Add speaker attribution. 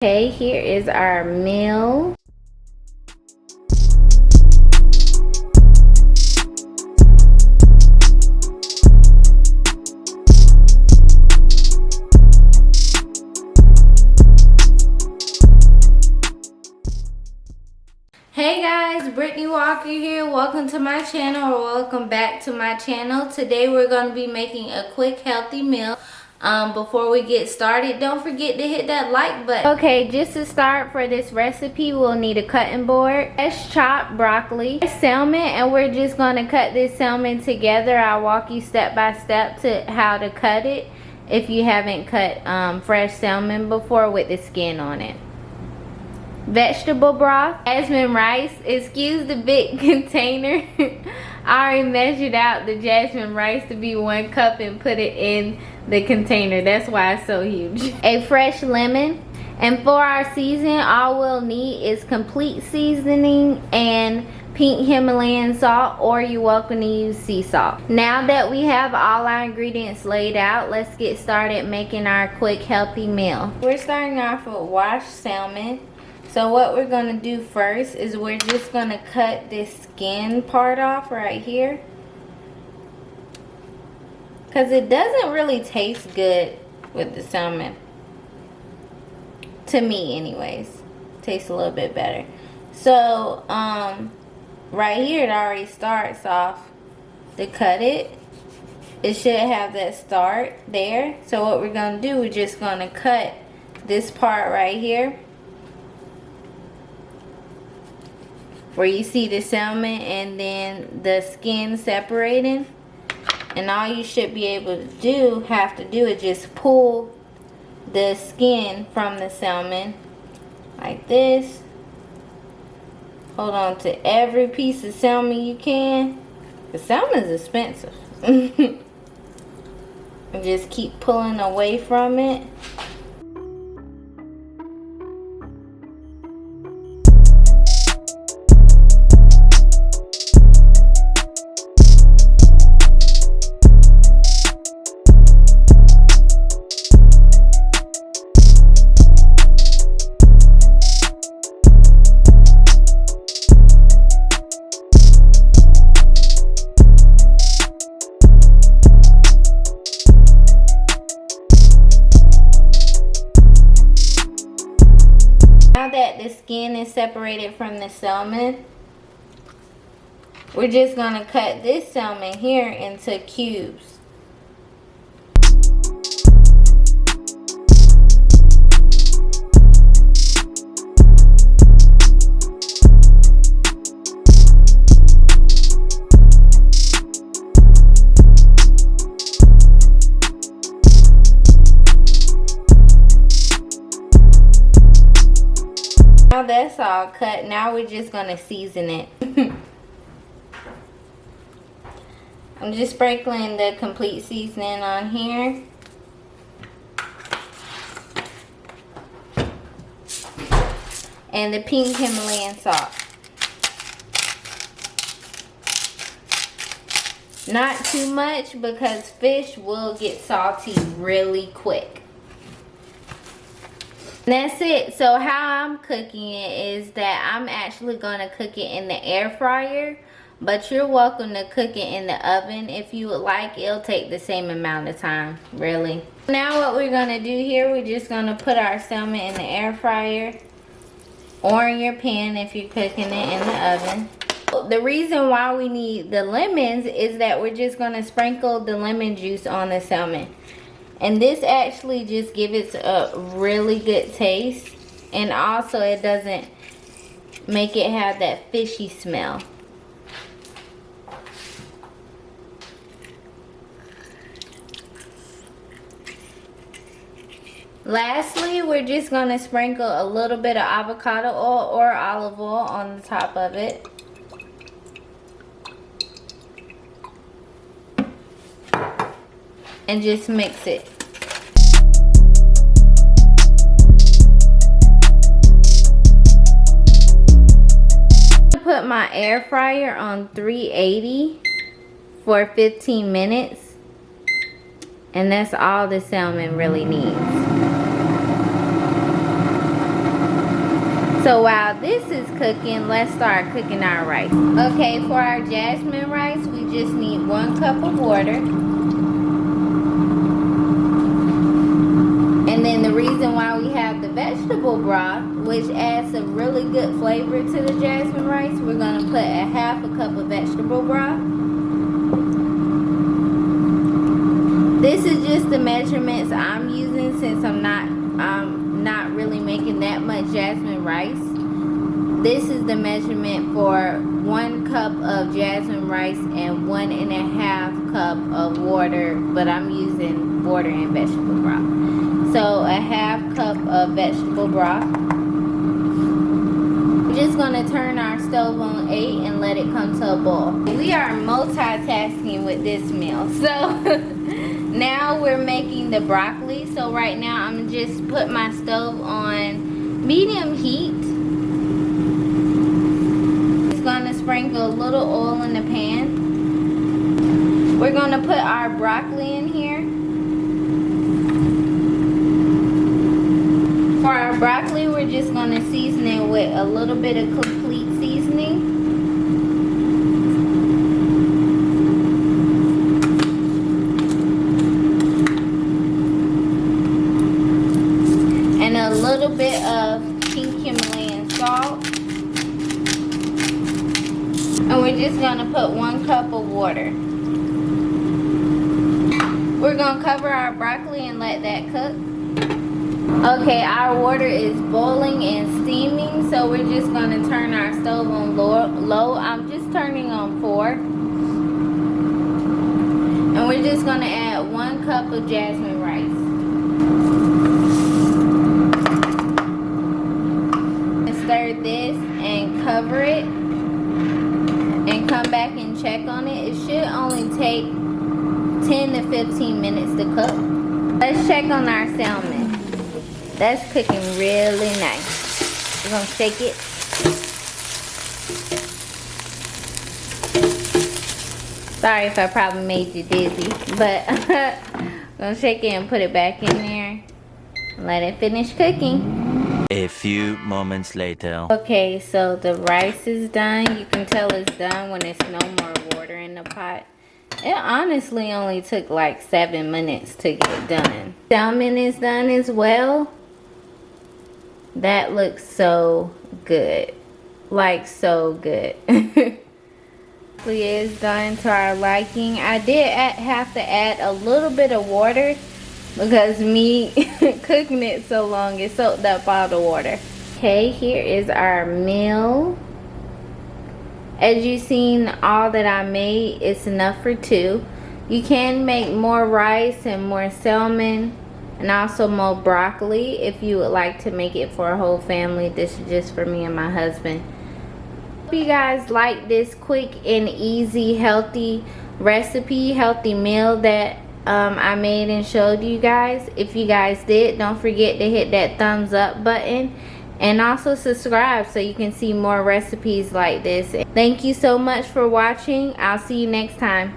Speaker 1: Okay, here is our meal. Hey guys, Brittany Walker here. Welcome to my channel, or welcome back to my channel. Today we're going to be making a quick healthy meal. Before we get started, don't forget to hit that like button. Okay, just to start, for this recipe we'll need a cutting board, fresh chopped broccoli, salmon, and we're just going to cut this salmon together. I'll walk you step by step to how to cut it if you haven't cut fresh salmon before with the skin on it. Vegetable broth, jasmine rice. Excuse the big container. I already measured out the jasmine rice to be 1 cup and put it in the container. That's why it's so huge. A fresh lemon. And for our season, all we'll need is complete seasoning and pink Himalayan salt, or you're welcome to use sea salt. Now that we have all our ingredients laid out, let's get started making our quick healthy meal. We're starting off with washed salmon. So what we're going to do first is we're just going to cut this skin part off right here, because it doesn't really taste good with the salmon. To me anyways. Tastes a little bit better. So right here it already starts off to cut it. It should have that start there. So what we're going to do, we're just going to cut this part right here, where you see the salmon and then the skin separating. And all you should be able to have to do is just pull the skin from the salmon like this. Hold on to every piece of salmon you can. The salmon is expensive. And just keep pulling away from it. Now that the skin is separated from the salmon, we're just going to cut this salmon here into cubes. Now that's all cut. Now we're just going to season it. I'm just sprinkling the complete seasoning on here. And the pink Himalayan salt. Not too much, because fish will get salty really quick. And that's it. So how I'm cooking it is that I'm actually going to cook it in the air fryer, but you're welcome to cook it in the oven if you would like. It'll take the same amount of time, really. Now what we're going to do here, we're just going to put our salmon in the air fryer, or in your pan if you're cooking it in the oven. The reason why we need the lemons is that we're just going to sprinkle the lemon juice on the salmon. And this actually just gives it a really good taste. And also it doesn't make it have that fishy smell. Lastly, we're just going to sprinkle a little bit of avocado oil or olive oil on the top of it. And just mix it. Put my air fryer on 380 for 15 minutes, and that's all the salmon really needs. So while this is cooking, let's start cooking our rice. Okay, for our jasmine rice, we just need 1 cup of water. And then the reason why we have the vegetable broth, which adds a really good flavor to the jasmine rice, we're going to put a 1/2 cup of vegetable broth. This is just the measurements I'm using since I'm not really making that much jasmine rice. This is the measurement for 1 cup of jasmine rice and 1.5 cup of water, but I'm using water and vegetable broth. So a 1/2 cup of vegetable broth. We're just gonna turn our stove on 8 and let it come to a boil. We are multitasking with this meal. So now we're making the broccoli. So right now I'm just put my stove on medium heat. Just gonna sprinkle a little oil in the pan. We're gonna put our broccoli in here. For our broccoli, we're just going to season it with a little bit of complete seasoning. And a little bit of pink Himalayan salt. And we're just going to put 1 cup of water. We're going to cover our broccoli and let that cook. Okay, our water is boiling and steaming, so we're just going to turn our stove on low. I'm just turning on 4. And we're just going to add 1 cup of jasmine rice. Stir this and cover it. And come back and check on it. It should only take 10 to 15 minutes to cook. Let's check on our salmon. That's cooking really nice. We're gonna shake it. Sorry if I probably made you dizzy, but I'm gonna shake it and put it back in there. Let it finish cooking.
Speaker 2: A few moments later.
Speaker 1: Okay, so the rice is done. You can tell it's done when there's no more water in the pot. It honestly only took like 7 minutes to get done. Salmon is done as well. That looks so good. Like so good. It is done to our liking. I did have to add a little bit of water because me cooking it so long, it soaked up all the water. Okay, here is our meal. As you've seen, all that I made is enough for 2. You can make more rice and more salmon and also more broccoli if you would like to make it for a whole family. This is just for me and my husband. Hope you guys like this quick and easy healthy recipe, healthy meal that I made and showed you guys. If you guys did, don't forget to hit that thumbs up button and also subscribe so you can see more recipes like this. Thank you so much for watching. I'll see you next time.